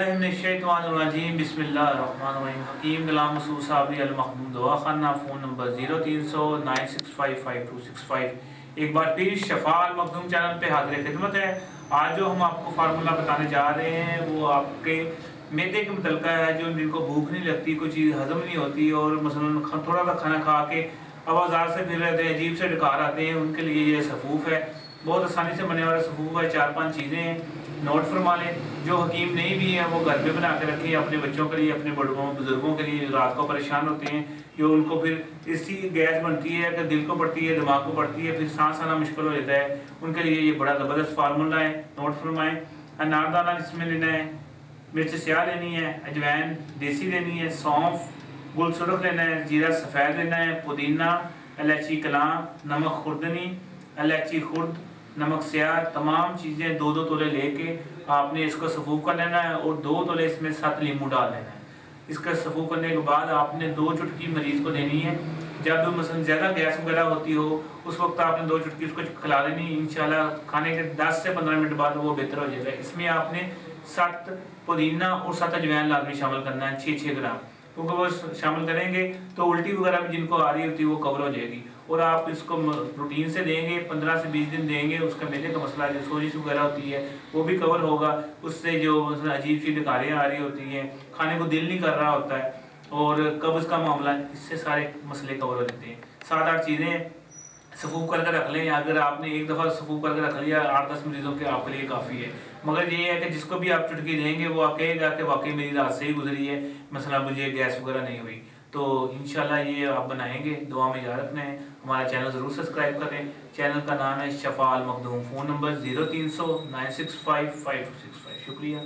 बिस्मिल्लाहिर्रहमानिर्रहीम। हकीम गुलाम मसूद साबरी अल मखदूम दवाखाना, phone number 030096552565। एक बार फिर शफा अल मखदूम चैनल पे हाजिर खिदमत है। आज जो हम आपको फार्मूला बताने जा रहे हैं वो आपके मैदे के मुतल्लिक़ है। जो जिनको भूख नहीं लगती, कोई चीज़ हज़म नहीं होती और मसलन थोड़ा सा खाना खा के आवाज़ार से फिर रहते हैं, अजीब से डकार आते हैं, उनके लिए ये सफ़ूफ़ है। बहुत आसानी से बनने वाला सफ़ूफ़ है। 4-5 चीज़ें हैं, नोट फरमा लें। जो हकीम नहीं भी हैं वो घर पे बना के रखें अपने बच्चों के लिए, अपने बुजुर्गों के लिए, रात को परेशान होते हैं, जो उनको फिर इसकी गैस बनती है कि दिल को पड़ती है, दिमाग को पड़ती है, फिर सांस आना मुश्किल हो जाता है, उनके लिए ये बड़ा ज़बरदस्त फार्मूला है। नोट फरमाएँ। अनारदाना इसमें लेना है, मिर्च स्याह लेनी है, अजवैन देसी लेनी है, सौंफ, गुल सुरख लेना है, जीरा सफ़ेद लेना है, पुदीना, इलायची कलां, नमक खुर्दनी, इलायची खुर्द, नमक स्याह, तमाम चीज़ें 2-2 तोले लेके आपने इसको सफ़ूफ़ कर लेना है और 2 तोले इसमें 7 लीमू डाल लेना है। इसका सफ़ूफ़ करने के बाद आपने 2 चुटकी मरीज़ को देनी है। जब मसलन ज़्यादा गैस वगैरह होती हो उस वक्त आपने 2 चुटकी उसको खिला देनी। इंशाल्लाह खाने के 10 से 15 मिनट बाद वो बेहतर हो जाएगा। इसमें आपने 7 पुदीना और 7 अजवैन लाजमी शामिल करना है, 6-6 ग्राम, क्योंकि वो शामिल करेंगे तो उल्टी वगैरह भी जिनको आ रही होती है वो कवर हो जाएगी। और आप इसको प्रोटीन से देंगे, 15 से 20 दिन देंगे, उसका मैदे का मसला जो सोजिश वगैरह होती है वो भी कवर होगा। उससे जो अजीब सी डकारें आ रही होती हैं, खाने को दिल नहीं कर रहा होता है और कब्ज़ का मामला, इससे सारे मसले कवर हो जाते हैं। 7-8 चीज़ें सफ़ूफ़ करके रख लें। अगर आपने एक दफ़ा सफ़ूफ़ करके रख लिया 8-10 मरीज़ों के आपके लिए काफ़ी है। मगर ये है कि जिसको भी आप चुटकी देंगे वो आप कहेगा कि वाकई मेरी रात से ही गुजरी है, मसला मुझे गैस वगैरह नहीं हुई। तो इंशाल्लाह ये आप बनाएंगे, दुआ में याद रखना है। हमारा चैनल ज़रूर सब्सक्राइब करें। चैनल का नाम है शफा अल मखदूम। Phone number 030096552565। शुक्रिया।